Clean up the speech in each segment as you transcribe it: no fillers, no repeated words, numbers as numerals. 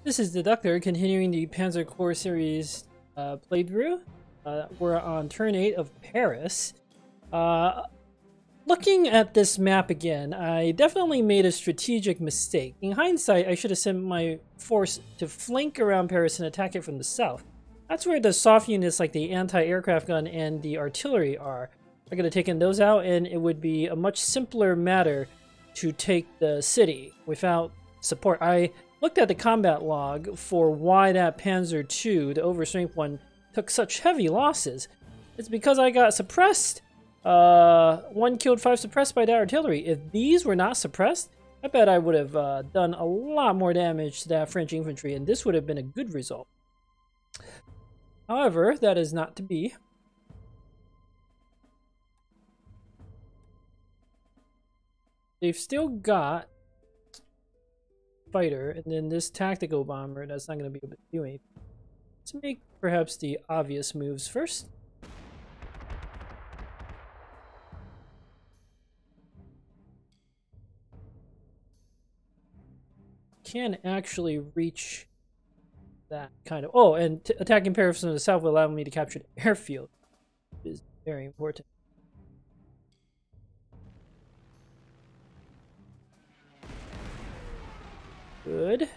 This is the Doctor, continuing the Panzer Corps series playthrough. We're on turn 8 of Paris. Looking at this map again, I definitely made a strategic mistake. In hindsight, I should have sent my force to flank around Paris and attack it from the south. That's where the soft units like the anti-aircraft gun and the artillery are. I could have taken those out and it would be a much simpler matter to take the city without support. I looked at the combat log for why that Panzer II, the overstrength one, took such heavy losses. It's because I got suppressed. 1 killed, 5 suppressed by that artillery. If these were not suppressed, I bet I would have done a lot more damage to that French infantry, and this would have been a good result. However, that is not to be. They've still got fighter, and then this tactical bomber that's not going to be able to do anything. Let's make perhaps the obvious moves first. Can actually reach that kind of... Oh, and attacking Paris from the south will allow me to capture the airfield, which is very important. Good.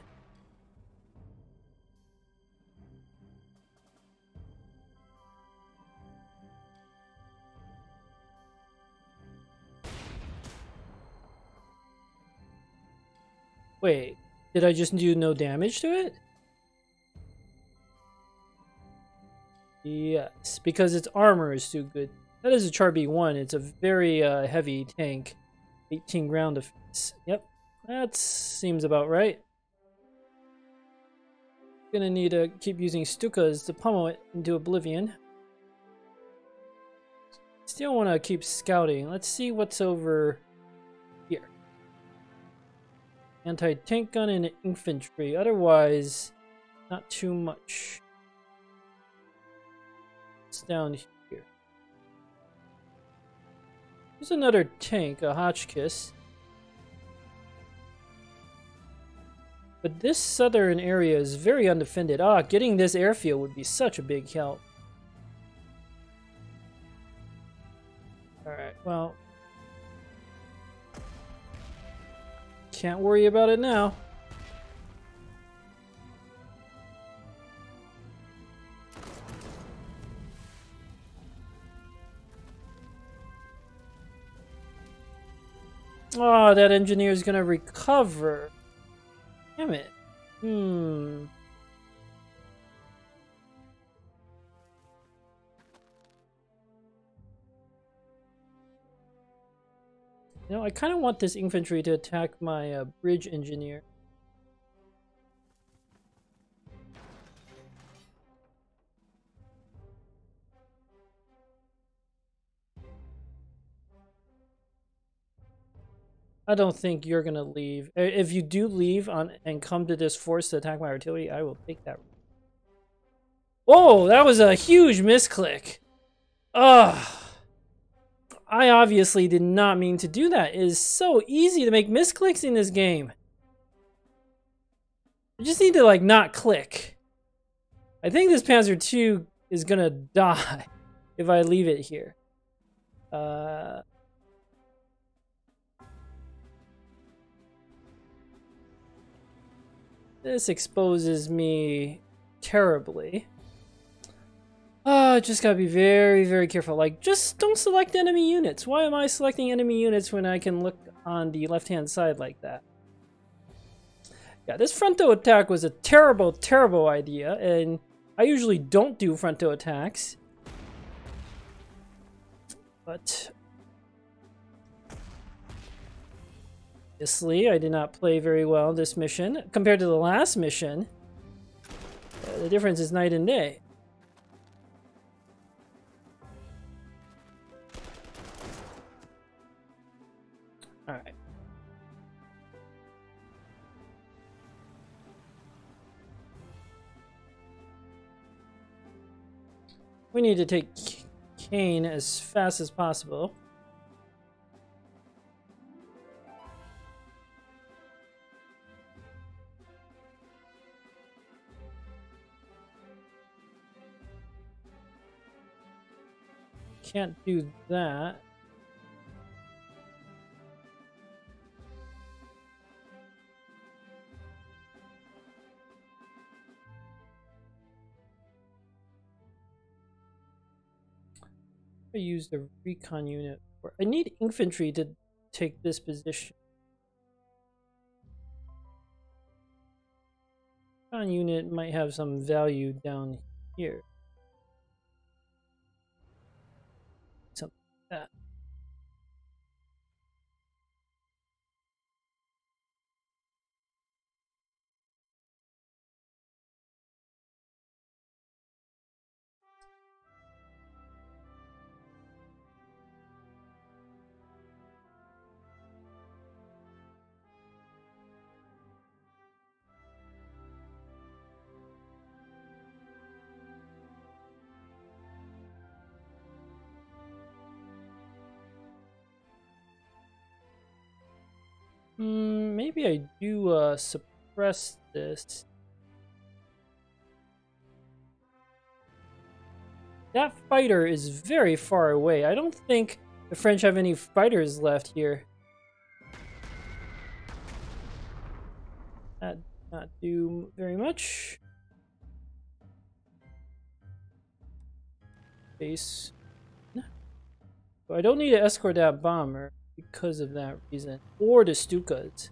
Wait, did I just do no damage to it? Yes, because its armor is too good. That is a Char B1. It's a very heavy tank. 18 ground defense. Yep. That seems about right. Gonna need to keep using Stukas to pummel it into oblivion. Still want to keep scouting. Let's see what's over here. Anti-tank gun and infantry. Otherwise, not too much. It's down here. There's another tank, a Hotchkiss. But this southern area is very undefended. Getting this airfield would be such a big help. Alright, well. Can't worry about it now. Oh, that engineer is gonna recover. Damn it. No, I kind of want this infantry to attack my bridge engineer. I don't think you're gonna leave. If you do leave and come to this force to attack my artillery, I will take that. Oh, that was a huge misclick. Ugh. I obviously did not mean to do that. It is so easy to make misclicks in this game. You just need to, like, not click. I think this Panzer II is gonna die if I leave it here. This exposes me terribly. Just gotta be very, very careful. Like, just don't select enemy units. Why am I selecting enemy units when I can look on the left-hand side like that? Yeah, this frontal attack was a terrible, terrible idea, and I usually don't do frontal attacks. But obviously, I did not play very well this mission. Compared to the last mission, the difference is night and day. Alright. We need to take Kane as fast as possible. can't do that. I use the recon unit. I need infantry to take this position. Recon unit might have some value down here. Something like that. Maybe I do suppress this. That fighter is very far away. I don't think the French have any fighters left here. That did not do very much. Base. So I don't need to escort that bomber because of that reason. Or the Stukas.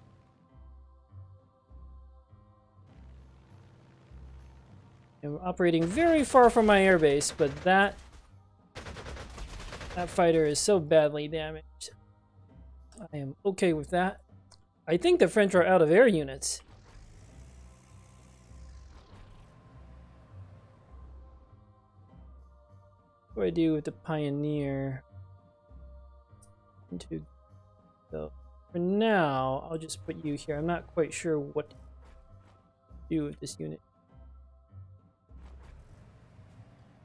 I'm operating very far from my airbase, but that fighter is so badly damaged. I am okay with that. I think the French are out of air units. What do I do with the Pioneer? So for now, I'll just put you here. I'm not quite sure what to do with this unit.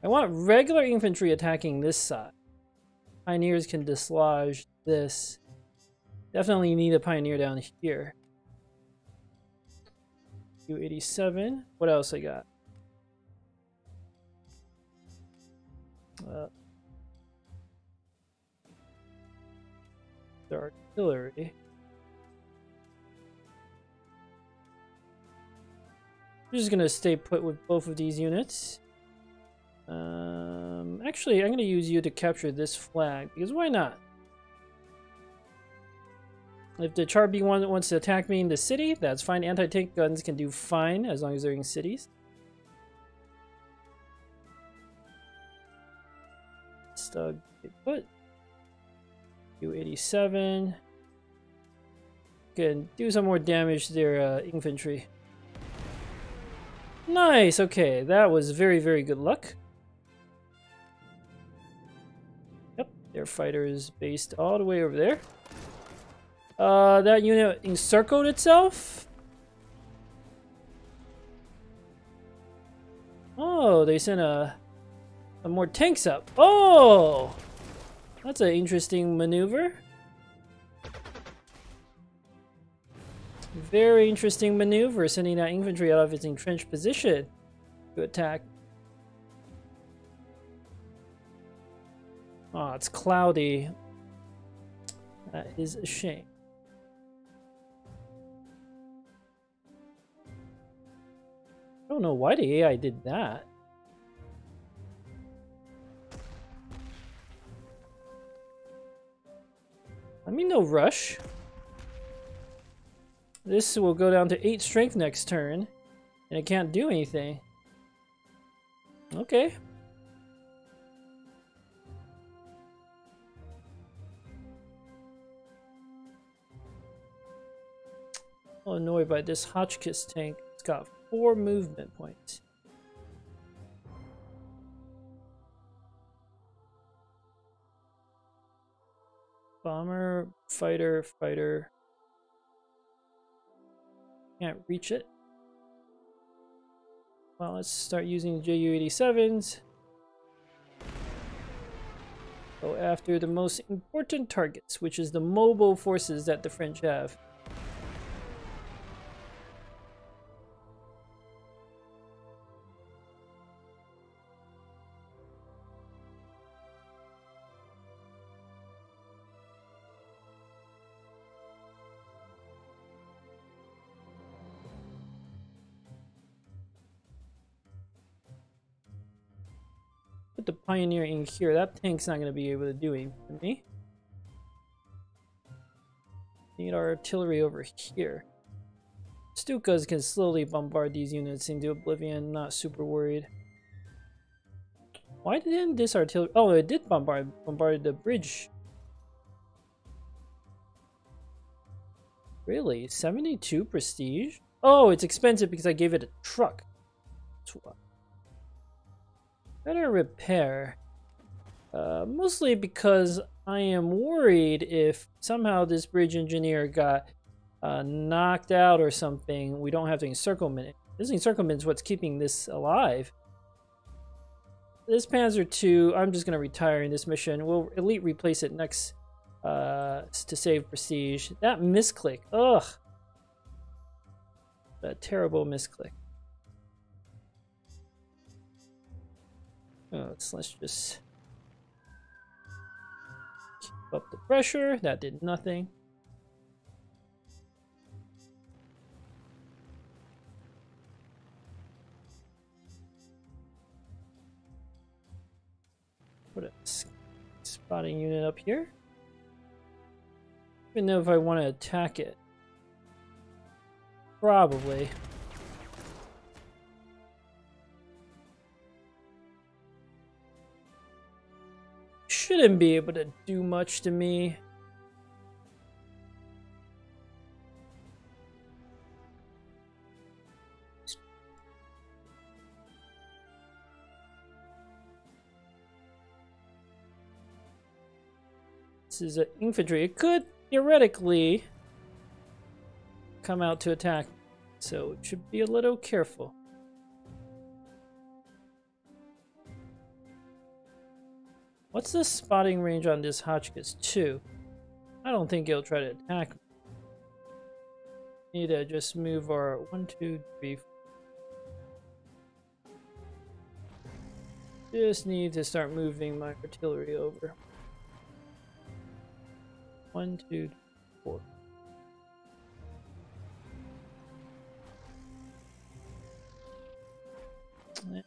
I want regular infantry attacking this side. Pioneers can dislodge this. Definitely need a pioneer down here. U-87. What else I got? The artillery. I'm just gonna stay put with both of these units. Actually, I'm gonna use you to capture this flag because why not? If the Char B1 wants to attack me in the city, that's fine. Anti-tank guns can do fine as long as they're in cities. Stug, put U-87 can do some more damage to their infantry. Nice. Okay, that was very, very good luck. Yep, their fighter is based all the way over there. That unit encircled itself. Oh, they sent some more tanks up. Oh, that's an interesting maneuver. Very interesting maneuver, sending that infantry out of its entrenched position to attack. Oh, it's cloudy. That is a shame. I don't know why the AI did that. I mean, no rush. This will go down to 8 strength next turn, and it can't do anything. Okay. I'm annoyed by this Hotchkiss tank. It's got 4 movement points. Bomber, fighter, fighter. Can't reach it. Well, let's start using Ju-87s. Go after the most important targets, which is the mobile forces that the French have. put the Pioneer in here. That tank's not going to be able to do anything to me. Need our artillery over here. Stukas can slowly bombard these units into oblivion. Not super worried. Why didn't this artillery... Oh, it did bombard the bridge. Really? 72 prestige? Oh, it's expensive because I gave it a truck. That's why. Better repair. Mostly because I am worried if somehow this bridge engineer got knocked out or something, we don't have the encirclement. This encirclement is what's keeping this alive. This Panzer II, I'm just going to retire in this mission. We'll elite replace it next to save prestige. That misclick. Ugh. That terrible misclick. Oh, let's just keep up the pressure. That did nothing. Put a spotting unit up here. Even though if I want to attack it. Probably. Shouldn't be able to do much to me. This is infantry. It could theoretically come out to attack, so it should be a little careful. What's the spotting range on this Hotchkiss 2? I don't think it'll try to attack me. Need to just move our 1, 2, 3, 4. Just need to start moving my artillery over. 1, 2, 4.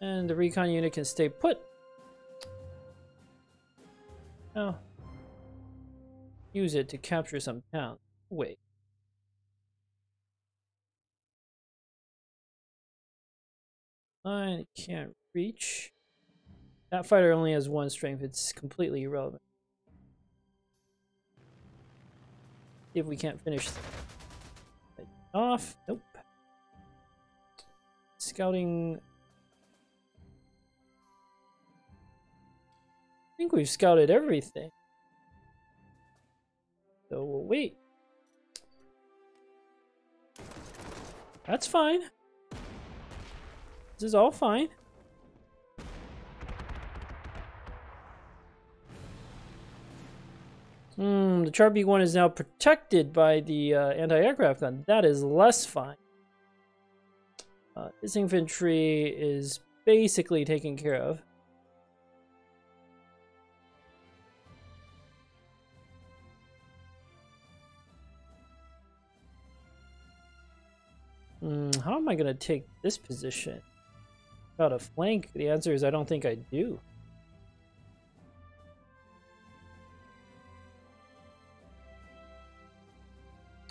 And the recon unit can stay put. Oh. Use it to capture some town. Wait. I can't reach. That fighter only has 1 strength. It's completely irrelevant. See if we can't finish it off. Nope. Scouting. I think we've scouted everything. So we'll wait. That's fine. This is all fine. The Char B1 is now protected by the anti-aircraft gun. That is less fine. This infantry is basically taken care of. How am I going to take this position? Without a flank? The answer is I don't think I do.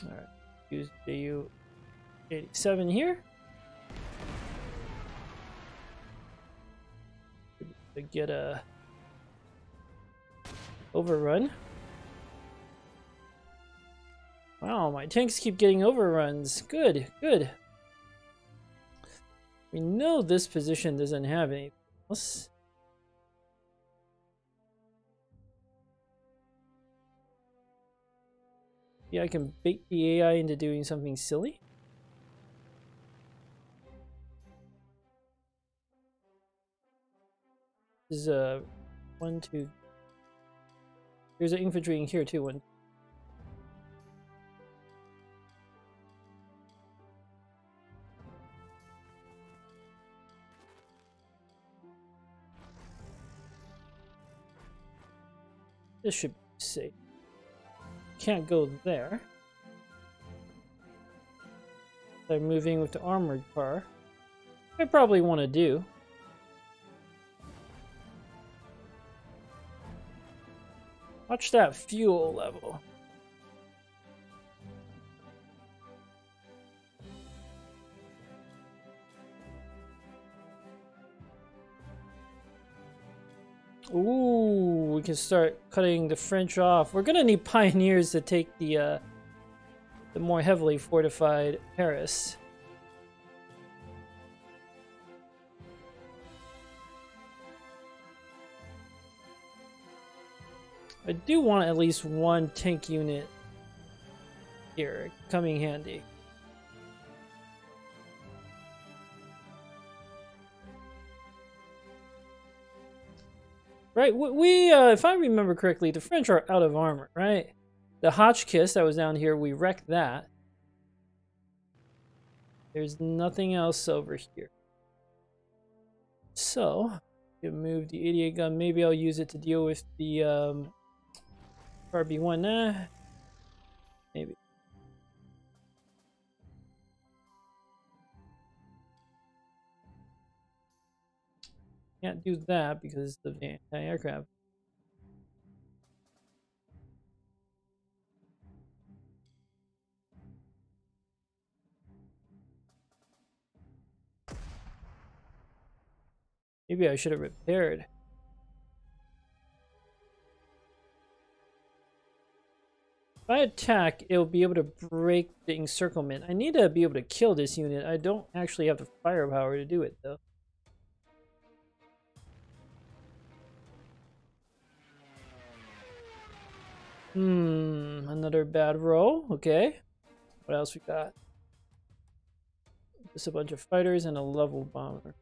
Alright, use Ju-87 here. To get a overrun. Wow, my tanks keep getting overruns. Good, good. We know this position doesn't have anything else. Yeah, I can bait the AI into doing something silly. This is a 1, 2. There's an infantry in here too. 1. This should be safe. Can't go there. They're moving with the armored car. I probably want to do. Watch that fuel level. Ooh, we can start cutting the French off. We're gonna need pioneers to take the more heavily fortified Paris. I do want at least one tank unit here, coming handy. Right, we if I remember correctly, the French are out of armor, right? The Hotchkiss that was down here, we wrecked that. There's nothing else over here. So, you can move the 88 gun. Maybe I'll use it to deal with the RB1. Nah, maybe. Can't do that because of the anti-aircraft. Maybe I should have repaired. If I attack, it'll be able to break the encirclement. I need to be able to kill this unit. I don't actually have the firepower to do it, though. Another bad roll. Okay. What else we got? Just a bunch of fighters and a level bomber.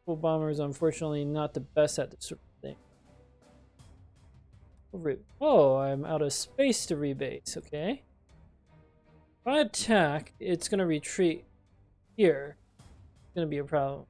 Level bomber is unfortunately not the best at this sort of thing. Oh, I'm out of space to rebase. Okay. If I attack, it's going to retreat here. It's going to be a problem.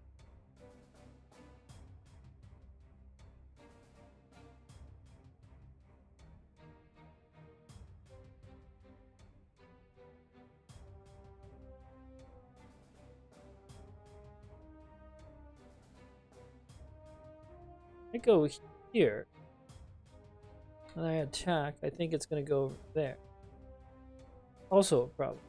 I go here. And I attack. I think it's going to go over there. Also a problem.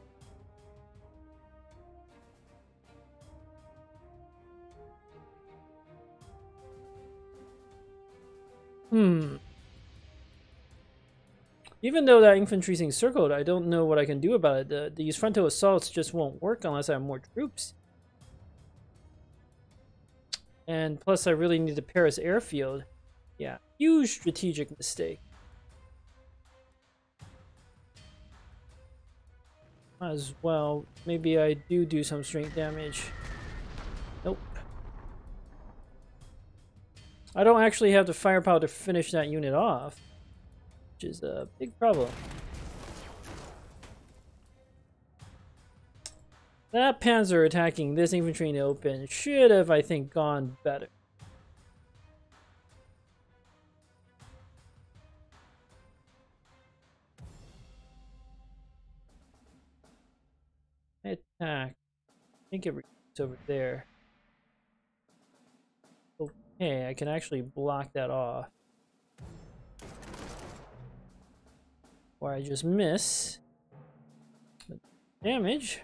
Even though that infantry's encircled, I don't know what I can do about it. These frontal assaults just won't work unless I have more troops. And plus, I really need the Paris airfield. Yeah, huge strategic mistake. Might as well. Maybe I do some strength damage. Nope. I don't actually have the firepower to finish that unit off, which is a big problem. That Panzer attacking this infantry in the open should have, I think, gone better. Attack. I think it retreats over there. Okay, I can actually block that off. Or I just miss. Damage.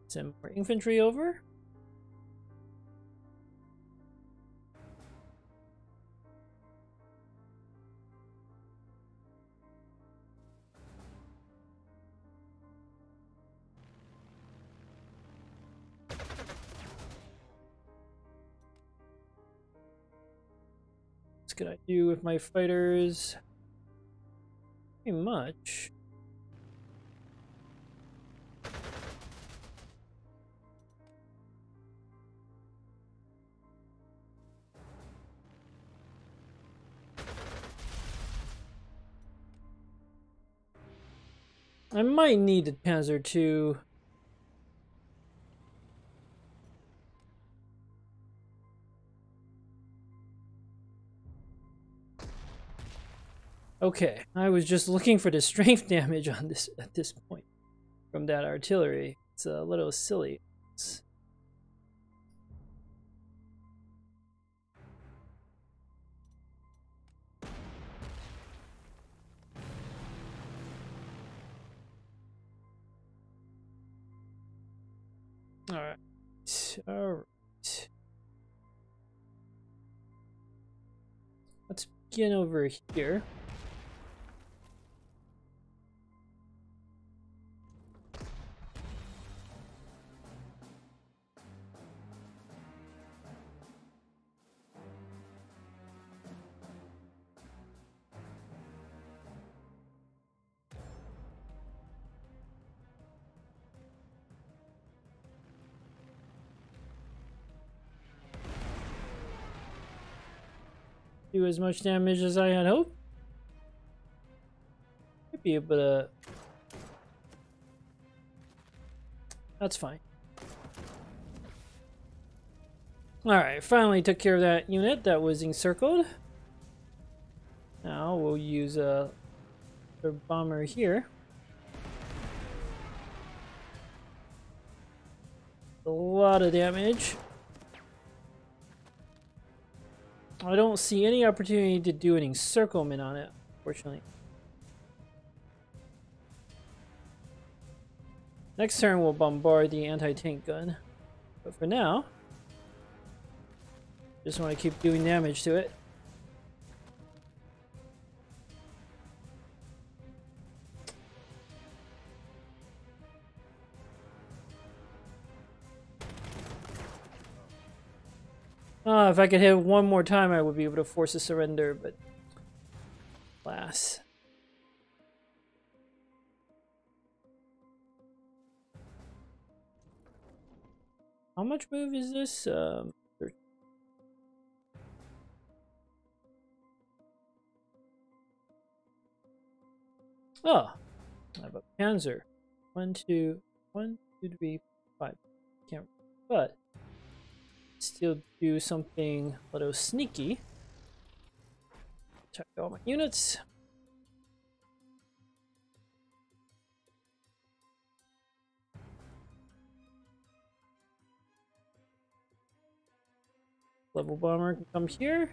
Send more infantry over. What can I do with my fighters? Pretty much. I might need the Panzer II. Okay, I was just looking for the strength damage on this at this point from that artillery. It's a little silly. All right. All right. Let's begin over here. Do as much damage as I had hoped. Might be able to. That's fine. Alright, finally took care of that unit that was encircled. Now we'll use a bomber here. A lot of damage. I don't see any opportunity to do an encirclement on it, unfortunately. Next turn we'll bombard the anti-tank gun. But for now, just want to keep doing damage to it. If I could hit one more time, I would be able to force a surrender, but alas. How much move is this? 13. Oh, I have a Panzer. 1, 2, 3, 5. Can't, but still do something a little sneaky. Check all my units. Level bomber can come here.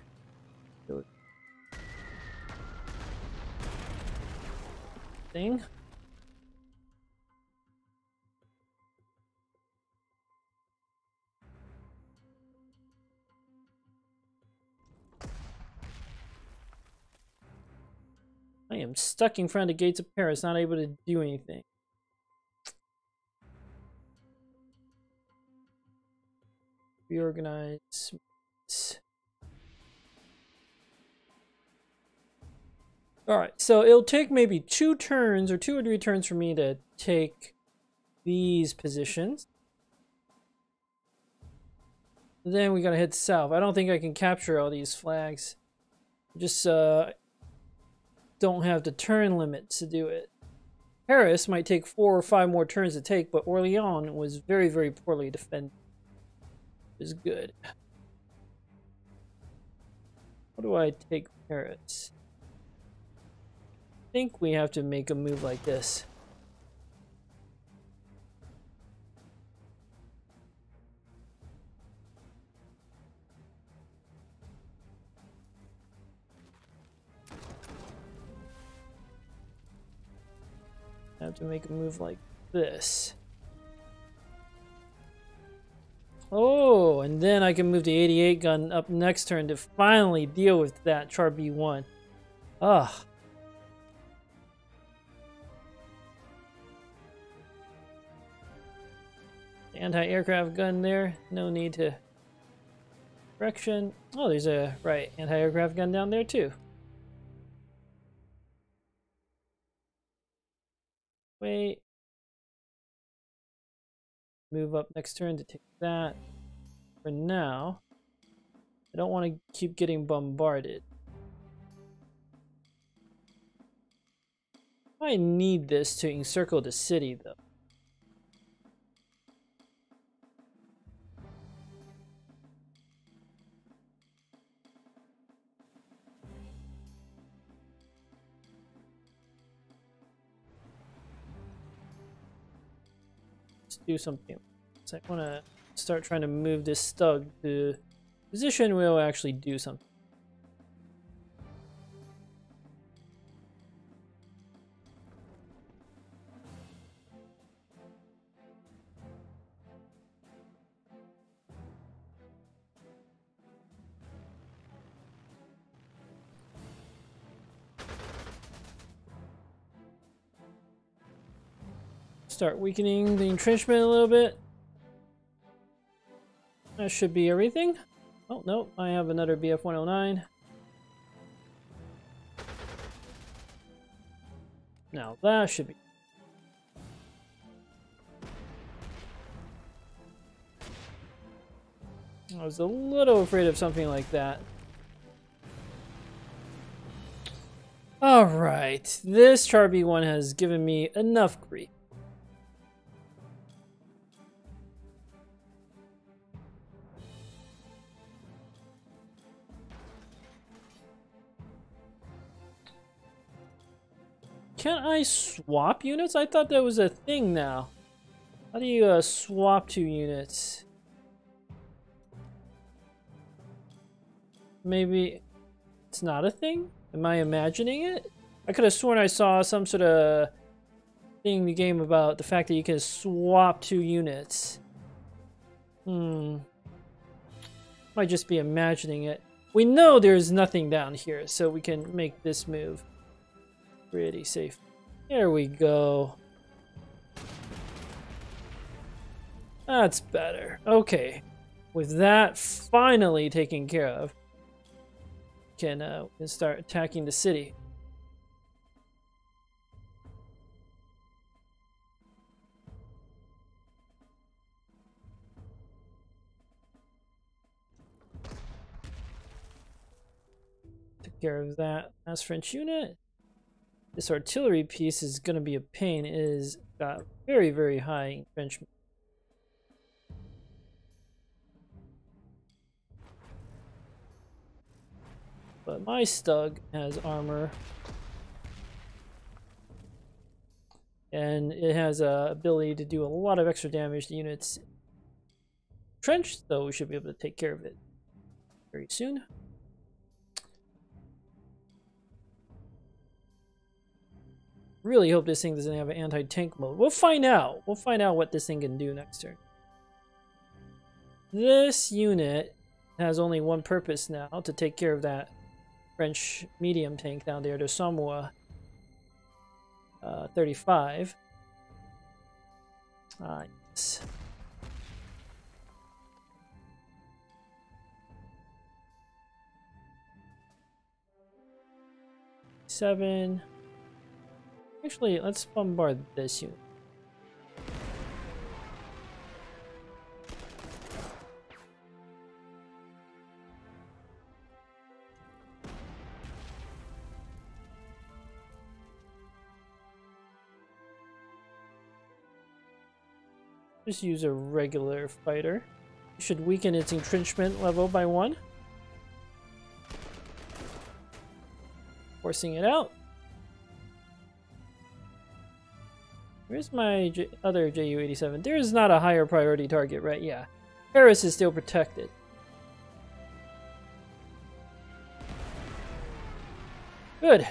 Thing. I am stuck in front of the gates of Paris, not able to do anything. Reorganize. Alright, so it'll take maybe 2 turns or 2 or 3 turns for me to take these positions. Then we gotta head south. I don't think I can capture all these flags. Just don't have the turn limits to do it. Paris might take 4 or 5 more turns to take, but Orléans was very, very poorly defended. It was good. How do I take Paris? I think we have to make a move like this. I have to make a move like this. Oh, and then I can move the 88 gun up next turn to finally deal with that Char B1. Ah. Anti-aircraft gun there. No need to correction. Oh, there's a right anti-aircraft gun down there too. Wait. Move up next turn to take that. For now, I don't want to keep getting bombarded. I need this to encircle the city though. Let's do something. So I want to start trying to move this stug to position where it'll actually do something. Start weakening the entrenchment a little bit. That should be everything. Oh, no, I have another BF-109. Now that should be... I was a little afraid of something like that. Alright, this Char-B one has given me enough grief. Can I swap units? I thought that was a thing now. How do you swap 2 units? Maybe it's not a thing? Am I imagining it? I could have sworn I saw some sort of thing in the game about the fact that you can swap 2 units. Might just be imagining it. We know there's nothing down here, so we can make this move pretty safe. There we go. That's better. Okay. With that finally taken care of, we can start attacking the city. Took care of that last French unit. This artillery piece is going to be a pain. It has got very, very high entrenchment. But my Stug has armor. And it has a ability to do a lot of extra damage to units. Trench, though, we should be able to take care of it very soon. Really hope this thing doesn't have an anti-tank mode. We'll find out. We'll find out what this thing can do next turn. This unit has only one purpose now, to take care of that French medium tank down there, the Samoa 35. Yes. Seven. Actually, let's bombard this unit. Just use a regular fighter. Should weaken its entrenchment level by 1. Forcing it out. Where's my other Ju-87? There is not a higher priority target, right? Yeah. Paris is still protected. Good.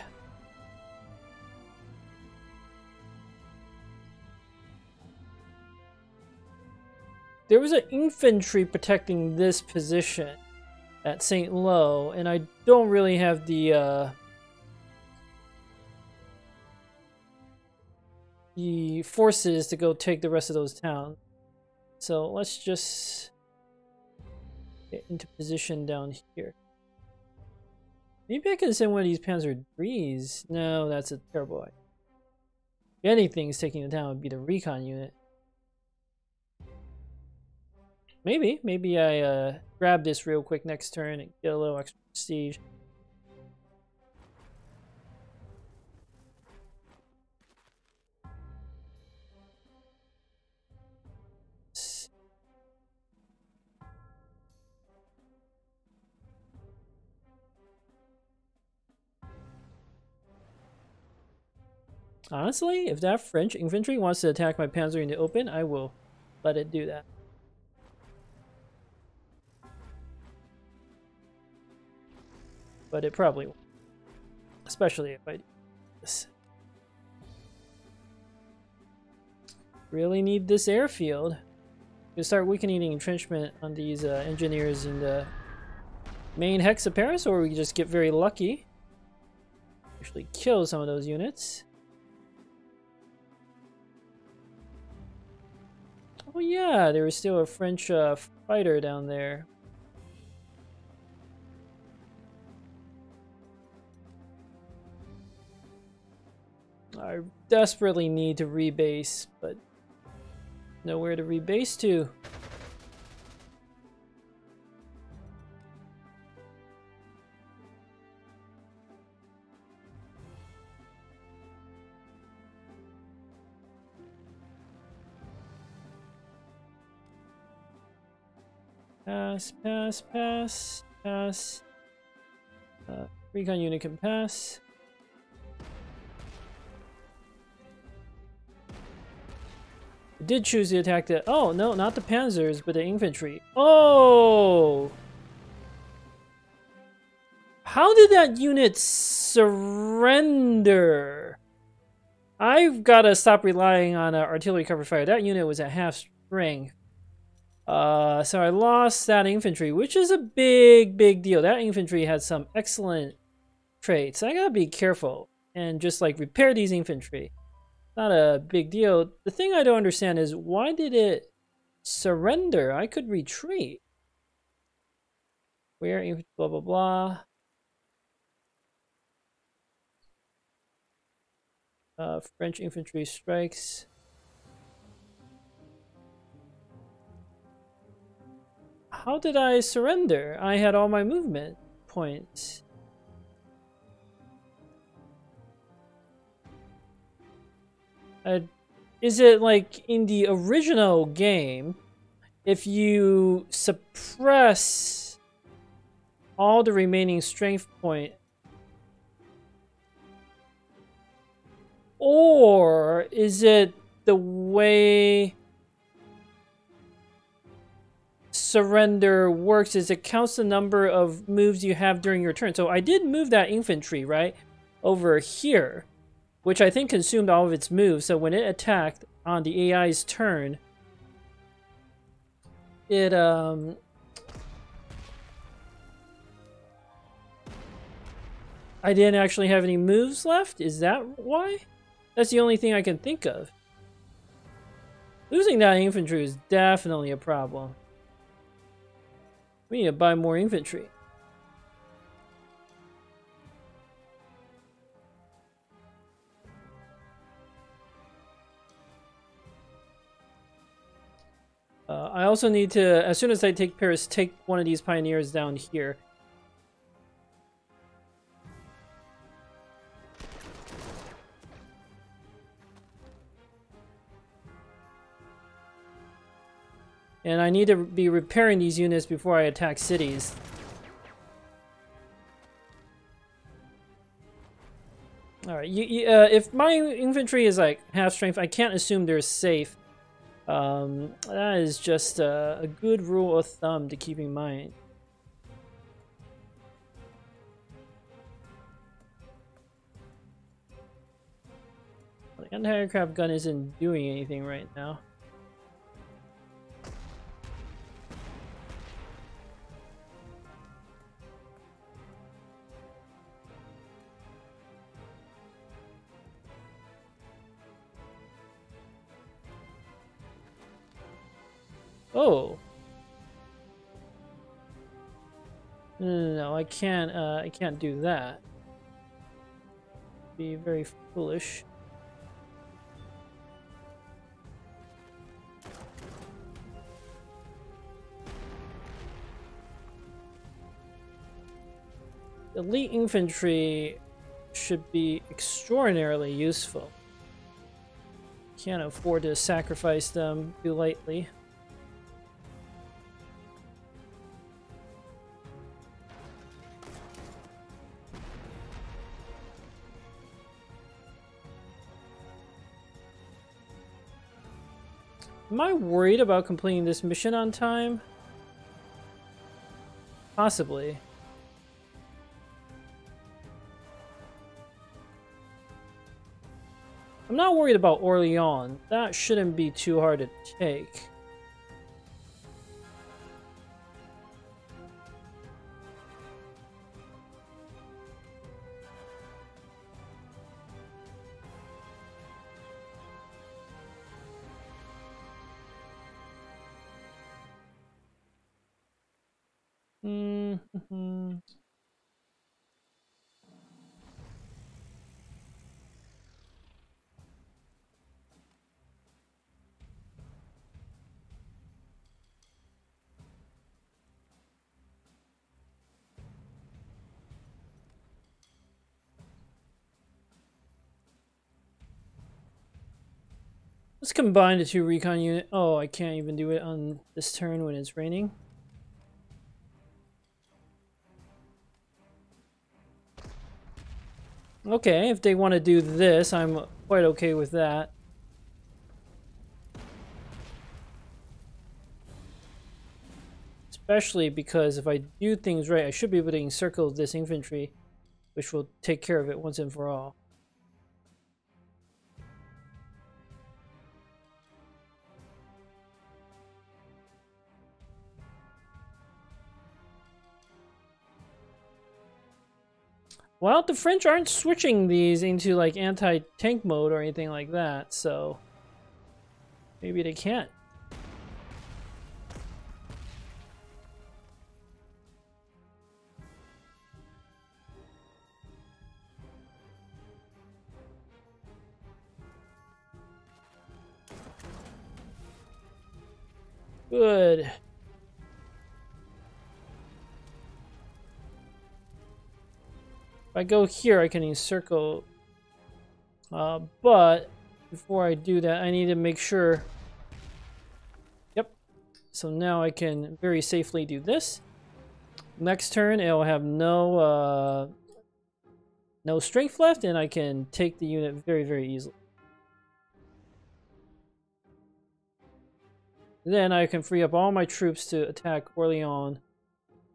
There was an infantry protecting this position at St. Lo, and I don't really have the forces to go take the rest of those towns. So let's just get into position down here. Maybe I can send one of these Panzer IIIs. No, that's a terrible idea. If anything's taking the town would be the recon unit. Maybe I grab this real quick next turn and get a little extra prestige. Honestly, if that French infantry wants to attack my Panzer in the open, I will let it do that. But it probably won't. Especially if I do this. Really need this airfield. We start weakening the entrenchment on these engineers in the main hex of Paris, or we just get very lucky. Actually kill some of those units. Oh yeah, there was still a French fighter down there. I desperately need to rebase, but nowhere to rebase to. Pass, pass, pass, pass. Recon unit can pass. I did choose to attack the... Oh, no, not the Panzers, but the infantry. Oh! How did that unit surrender? I've got to stop relying on artillery cover fire. That unit was at half strength. So I lost that infantry, which is a big deal. That infantry had some excellent traits. I gotta be careful and just like repair these infantry. Not a big deal. The thing I don't understand is why did it surrender? I could retreat. Where blah blah blah. French infantry strikes. How did I surrender? I had all my movement points. Is it like in the original game, if you suppress all the remaining strength point, or is it the way surrender works is it counts the number of moves you have during your turn? So I did move that infantry, right, over here, which I think consumed all of its moves. So when it attacked on the AI's turn, it I didn't actually have any moves left? Is that why? That's the only thing I can think of. Losing that infantry is definitely a problem. We need to buy more infantry. I also need to, as soon as I take Paris, take one of these pioneers down here. And I need to be repairing these units before I attack cities. Alright, if my infantry is like half strength, I can't assume they're safe. That is just a good rule of thumb to keep in mind. The anti-aircraft gun isn't doing anything right now. Oh. No, I can't do that. Be very foolish. Elite infantry should be extraordinarily useful. Can't afford to sacrifice them too lightly. Am I worried about completing this mission on time? Possibly. I'm not worried about Orléans. That shouldn't be too hard to take. Mm-hmm. Let's combine the two recon unit. Oh, I can't even do it on this turn when it's raining. Okay, if they want to do this, I'm quite okay with that. Especially because if I do things right, I should be able to encircle this infantry, which will take care of it once and for all. Well, the French aren't switching these into like anti-tank mode or anything like that, so maybe they can't. Good. If I go here, I can encircle. But before I do that, I need to make sure. Yep. So now I can very safely do this. Next turn, it'll have no strength left, and I can take the unit very, very easily. Then I can free up all my troops to attack Orléans.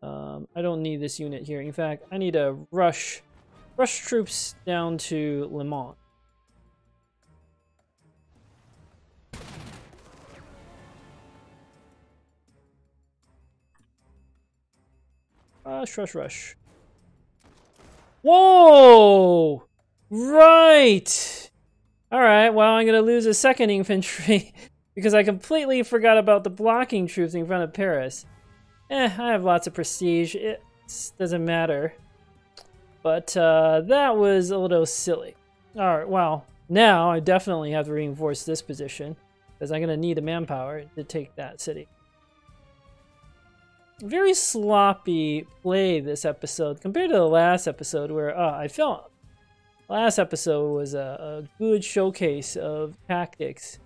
I don't need this unit here. In fact, I need to rush troops down to Le Mans. Rush. Whoa! Right! Alright, well, I'm gonna lose a second infantry because I completely forgot about the blocking troops in front of Paris. I have lots of prestige. It doesn't matter. But that was a little silly. Alright, well, now I definitely have to reinforce this position because I'm gonna need the manpower to take that city. Very sloppy play this episode compared to the last episode where I felt last episode was a good showcase of tactics,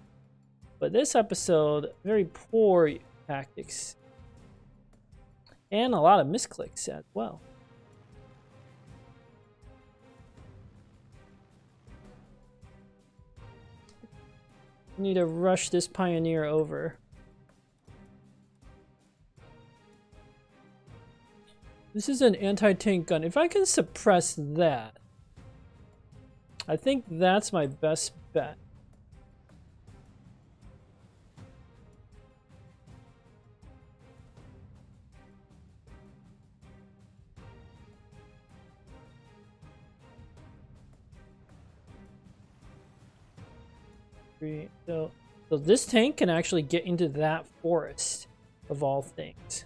but this episode very poor tactics and a lot of misclicks as well. I need to rush this pioneer over. This is an anti-tank gun. If I can suppress that, I think that's my best bet. So this tank can actually get into that forest, of all things.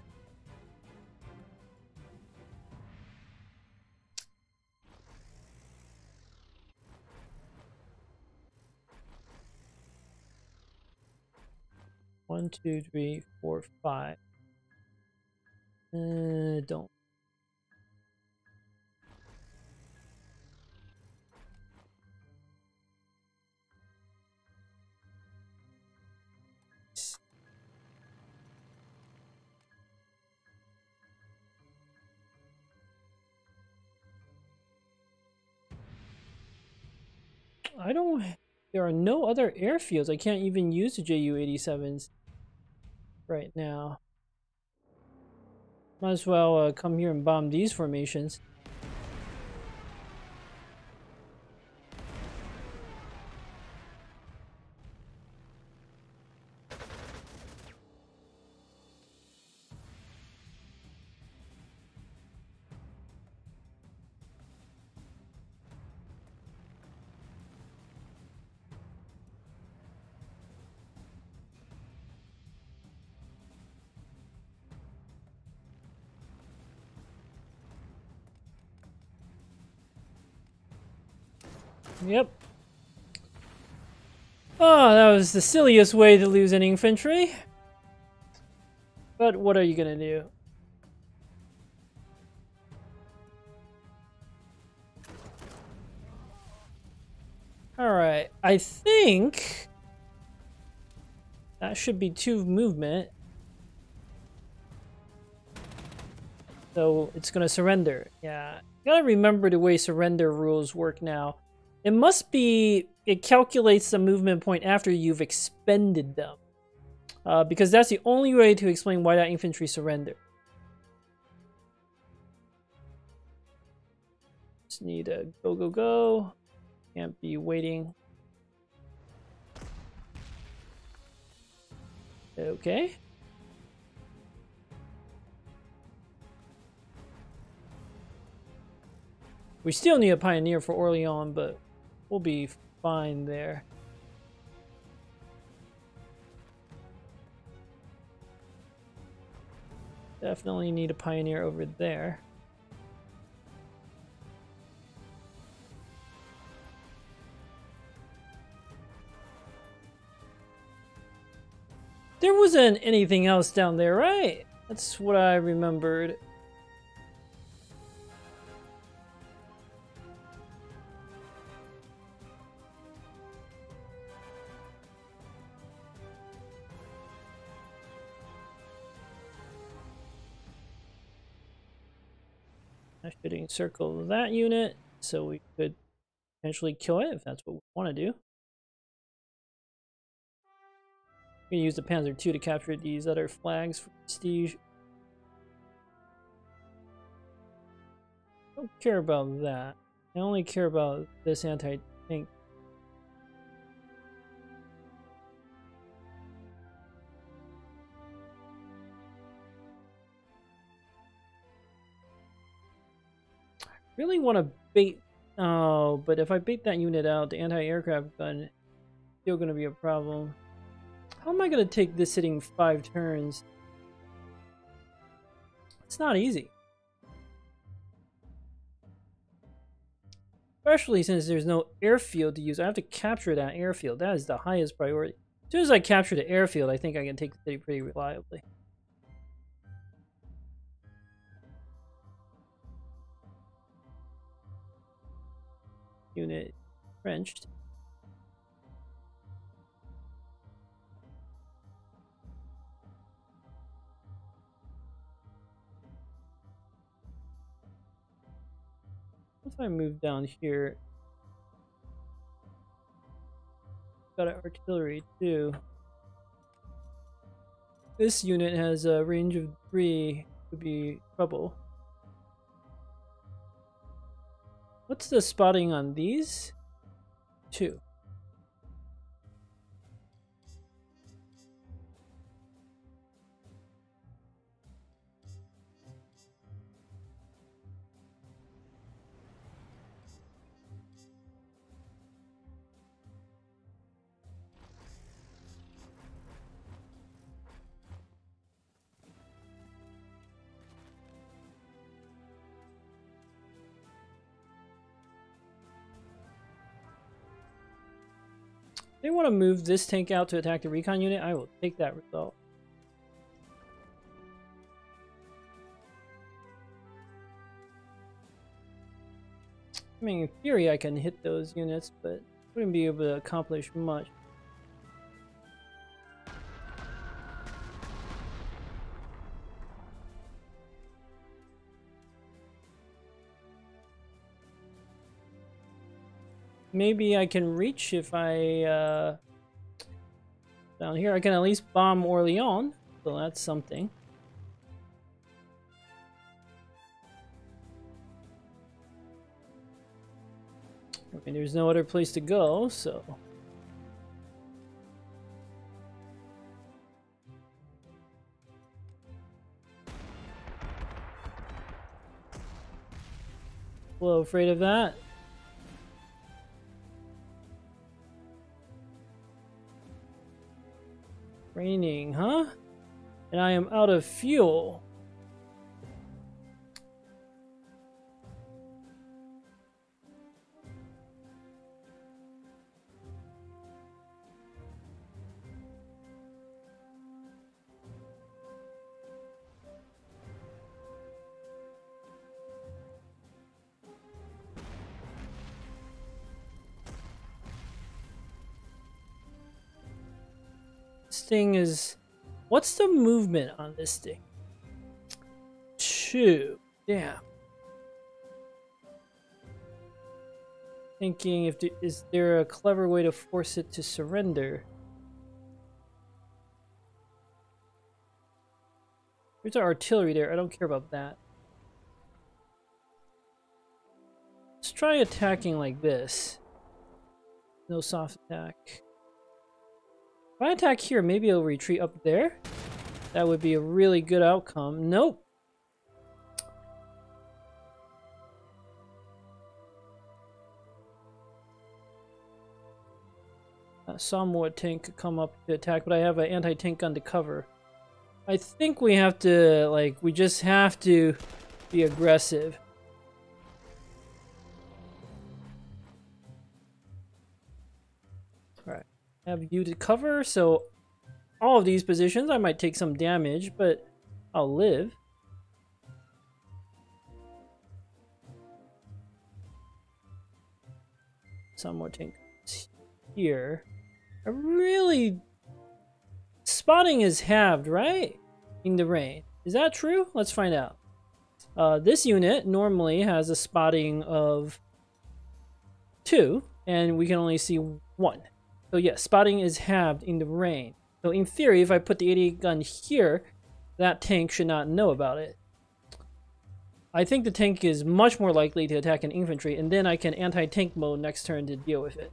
One, two, three, four, five. Don't. I don't There are no other airfields. I can't even use the Ju-87s right now. Might as well come here and bomb these formations. Yep. Oh, that was the silliest way to lose an infantry. But what are you gonna do? Alright, I think that should be 2 movement. So it's gonna surrender. Yeah, you gotta remember the way surrender rules work now. It must be, it calculates the movement point after you've expended them. Because that's the only way to explain why that infantry surrendered. Just need a go, go, go. Can't be waiting. Okay. We still need a pioneer for Orleans, but we'll be fine there. Definitely need a pioneer over there. There wasn't anything else down there, right? That's what I remembered. I should encircle that unit so we could potentially kill it if that's what we want to do. We can use the Panzer II to capture these other flags for prestige. I don't care about that. I only care about this anti-tank. Really want to bait. Oh, but if I bait that unit out, the anti-aircraft gun is still going to be a problem. How am I going to take this sitting 5 turns? It's not easy. Especially since there's no airfield to use. I have to capture that airfield. That is the highest priority. As soon as I capture the airfield, I think I can take the city pretty reliably. Unit entrenched. If I move down here, got an artillery too. This unit has a range of 3, could be trouble. What's the spotting on these? 2. They want to move this tank out to attack the recon unit. I will take that result. I mean, in theory, I can hit those units, but wouldn't be able to accomplish much. maybe I can reach if I down here. I can at least bomb Orleans, so that's something. I mean, there's no other place to go, so. A little afraid of that. Raining, huh? And I am out of fuel. This thing is... What's the movement on this thing? 2. Damn. Thinking if is there a clever way to force it to surrender? There's our artillery there. I don't care about that. Let's try attacking like this. No soft attack. If I attack here, maybe it'll retreat up there. That would be a really good outcome. Nope. Somewhat tank could come up to attack, but I have an anti-tank gun to cover. I think we have to, like, we just have to be aggressive. Alright. Have you to cover, so all of these positions I might take some damage, but I'll live. Somewhat tank here. I really... Spotting is halved, right? In the rain. Is that true? Let's find out. This unit normally has a spotting of 2, and we can only see 1. So yes, spotting is halved in the rain. So in theory, if I put the 88 gun here, that tank should not know about it. I think the tank is much more likely to attack an infantry, and then I can anti-tank mode next turn to deal with it.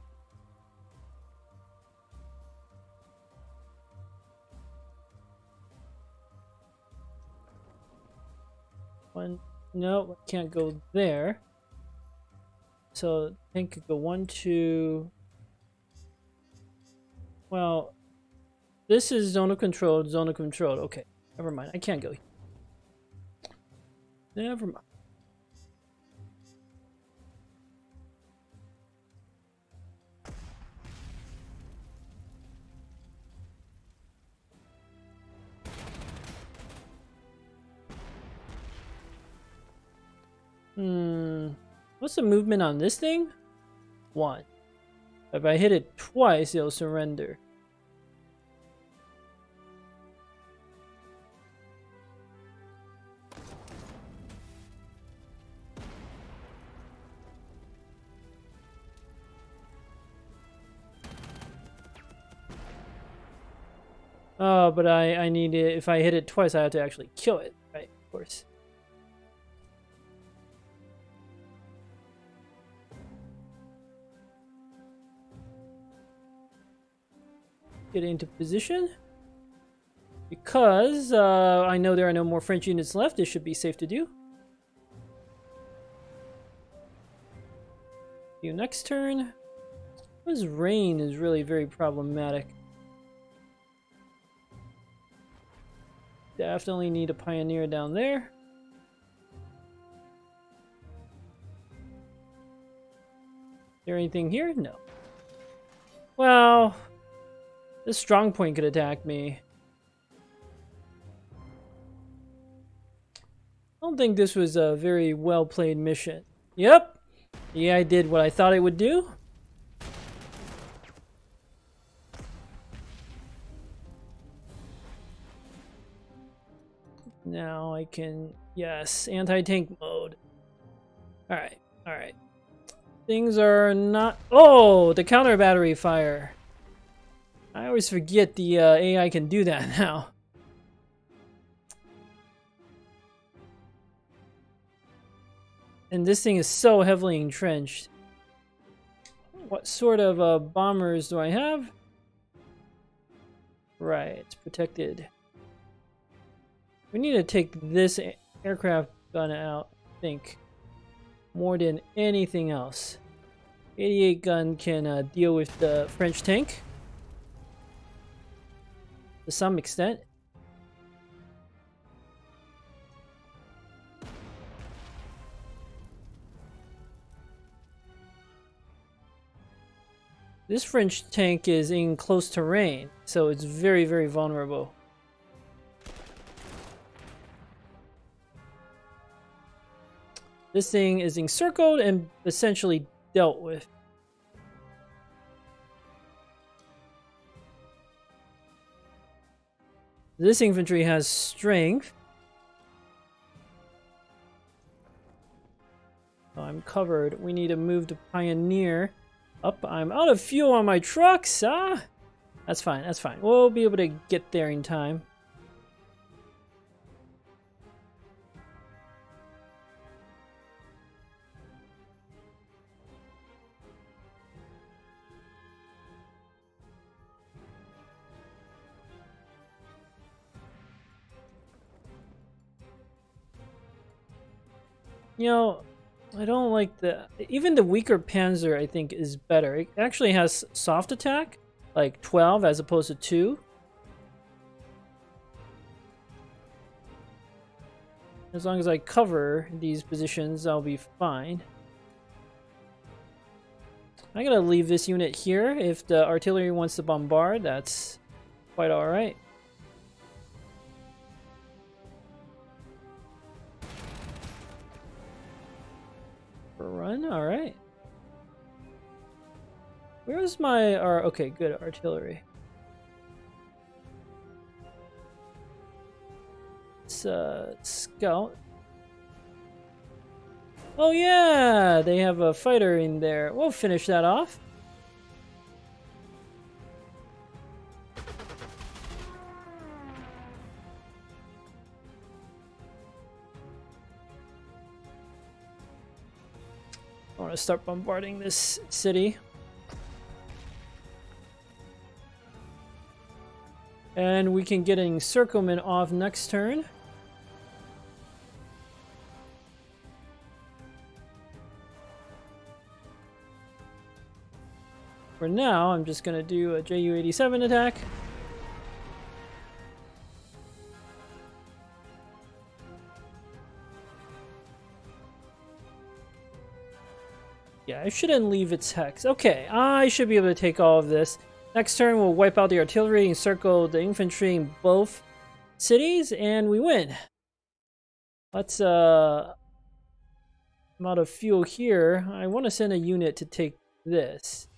No, I can't go there. So tank could go 1, 2. Well, this is zone of control, zone of control. Okay, never mind. I can't go here. Never mind. What's the movement on this thing? 1. If I hit it twice, it'll surrender. Oh, but I need it. If I hit it twice, I have to actually kill it. Right, of course. Get into position. Because I know there are no more French units left, this should be safe to do. You next turn. This rain is really very problematic. Definitely need a pioneer down there. Is there anything here? No. Well, this strong point could attack me. I don't think this was a very well played mission. Yep. Yeah, I did what I thought it would do. Now I can, yes, anti-tank mode. Alright, alright. Things are not... Oh, the counter battery fire. I always forget the AI can do that now. And this thing is so heavily entrenched. What sort of bombers do I have? Right, it's protected. We need to take this aircraft gun out, I think. More than anything else. 88 gun can deal with the French tank. To some extent. This French tank is in close terrain, so it's very, very vulnerable. This thing is encircled and essentially dealt with. This infantry has strength. So I'm covered. We need to move to Pioneer. Up, I'm out of fuel on my trucks. Ah, that's fine, that's fine. We'll be able to get there in time. You know, I don't like even the weaker Panzer, I think, is better. It actually has soft attack, like 12 as opposed to 2. As long as I cover these positions, I'll be fine. I'm gonna leave this unit here. If the artillery wants to bombard, that's quite alright. Run, alright. Where's my okay, good artillery. It's scout. Oh yeah, they have a fighter in there. We'll finish that off. I want to start bombarding this city. And we can get an encirclement off next turn. For now, I'm just going to do a Ju-87 attack. Yeah, I shouldn't leave its hex. Okay, I should be able to take all of this. Next turn, we'll wipe out the artillery, encircle the infantry in both cities, and we win. Let's, I'm out of fuel here. I want to send a unit to take this.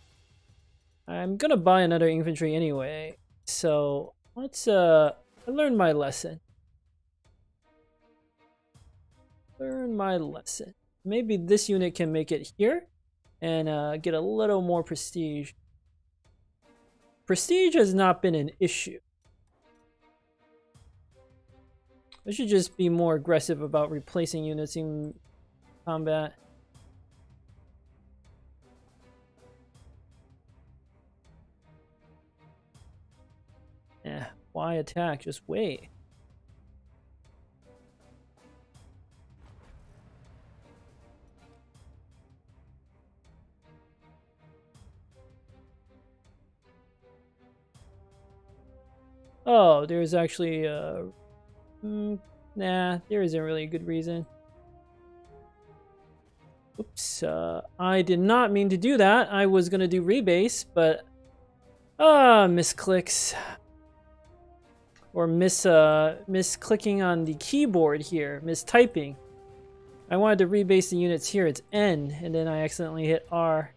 I'm gonna buy another infantry anyway, so let's, I learned my lesson. Learn my lesson. Maybe this unit can make it here and get a little more prestige. Prestige has not been an issue. I should just be more aggressive about replacing units in combat. Eh, why attack? Just wait. Oh, there's actually nah, there isn't really a good reason. Oops, I did not mean to do that. I was gonna do rebase, but misclicks. Or misclicking on the keyboard here, mistyping. I wanted to rebase the units here, it's N, and then I accidentally hit R.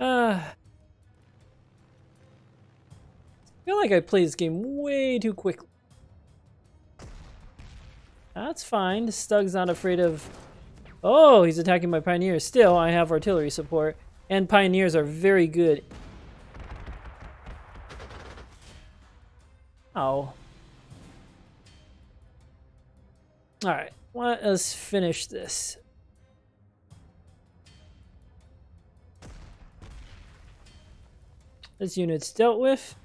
I feel like I played this game way too quickly. That's fine, Stug's not afraid of Oh, he's attacking my pioneers. Still, I have artillery support, and pioneers are very good. Oh. Alright, let us finish this. This unit's dealt with.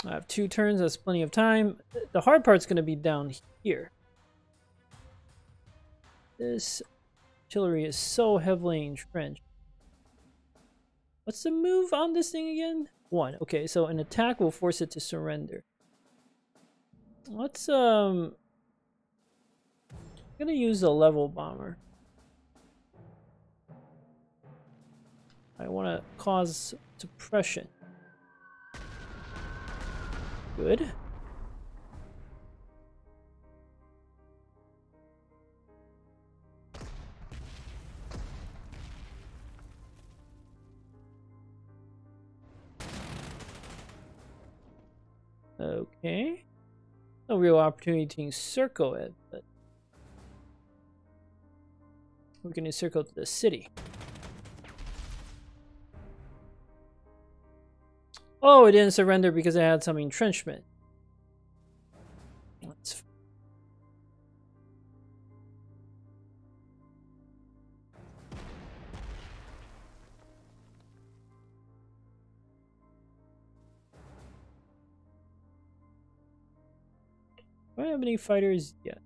I have 2 turns, that's plenty of time. The hard part's going to be down here. This artillery is so heavily entrenched. What's the move on this thing again? 1. Okay, so an attack will force it to surrender. Let's I'm gonna use a level bomber. I want to cause suppression. Good. Okay. No real opportunity to encircle it, but we can encircle to the city. Oh, it didn't surrender because it had some entrenchment. Let's... Do I have any fighters yet?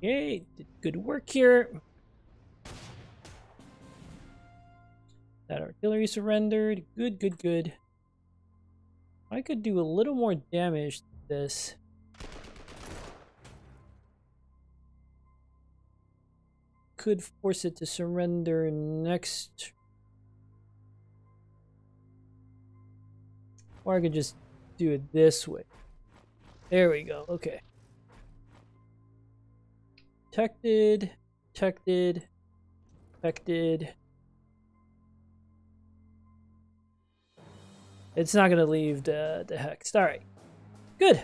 Did good work here. That artillery surrendered. Good, good, good. I could do a little more damage to this. Could force it to surrender next. Or I could just do it this way. There we go. Okay. Protected, protected, protected. It's not gonna leave the hex. All right, good.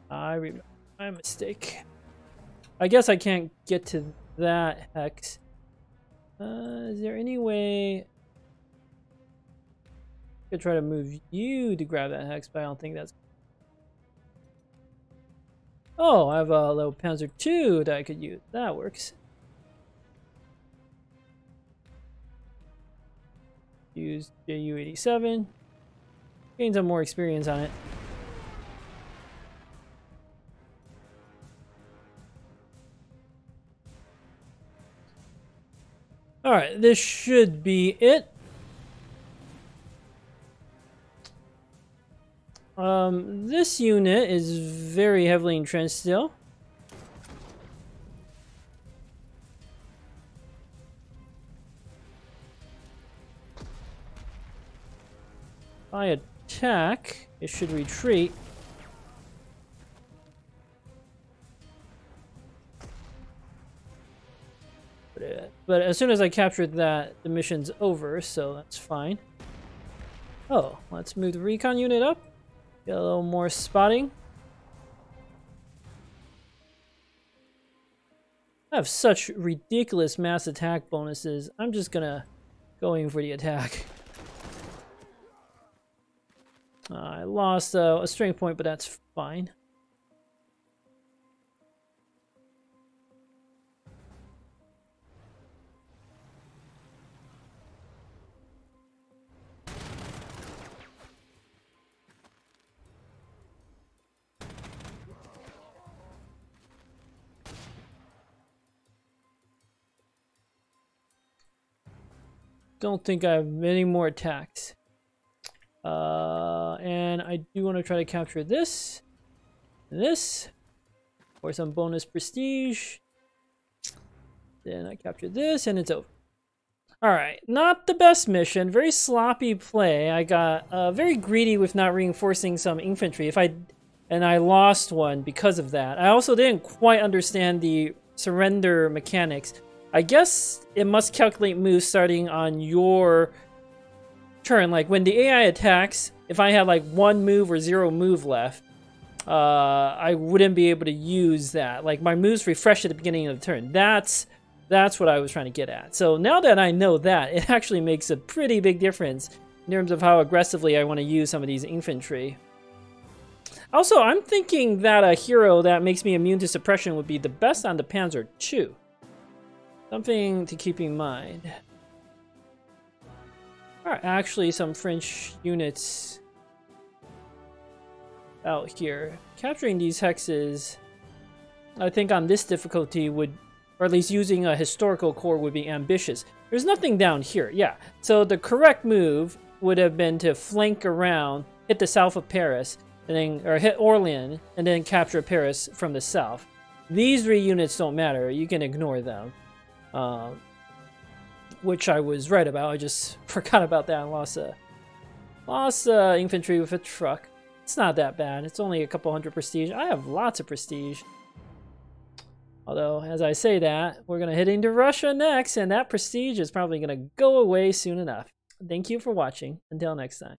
I remember my mistake. I guess I can't get to that hex. Is there any way I could try to move you to grab that hex? But I don't think that's. Oh, I have a little Panzer II that I could use. That works. Use JU-87. Gain some more experience on it. Alright, this should be it. This unit is very heavily entrenched still. If I attack, it should retreat. But as soon as I capture that, the mission's over, so that's fine. Oh, let's move the recon unit up. Get a little more spotting. I have such ridiculous mass attack bonuses. I'm just gonna go in for the attack. I lost a strength point, but that's fine. Don't think I have many more attacks. And I do want to try to capture this and this for some bonus prestige. Then I capture this and it's over. Alright, not the best mission. Very sloppy play. I got very greedy with not reinforcing some infantry. If I and I lost one because of that. I also didn't quite understand the surrender mechanics. I guess it must calculate moves starting on your turn. Like when the AI attacks, if I had like 1 move or 0 move left, I wouldn't be able to use that. Like my moves refresh at the beginning of the turn. That's what I was trying to get at. So now that I know that, it actually makes a pretty big difference in terms of how aggressively I want to use some of these infantry. Also, I'm thinking that a hero that makes me immune to suppression would be the best on the Panzer too. Something to keep in mind. There are actually some French units out here. Capturing these hexes, I think on this difficulty would, or at least using a historical core, would be ambitious. There's nothing down here, yeah. So the correct move would have been to flank around, hit the south of Paris, and then, or hit Orléans, and then capture Paris from the south. These 3 units don't matter, you can ignore them. Which I was right about, I just forgot about that and lost infantry with a truck. It's not that bad, it's only a couple hundred prestige. I have lots of prestige. Although, as I say that, we're going to head into Russia next, and that prestige is probably going to go away soon enough. Thank you for watching. Until next time.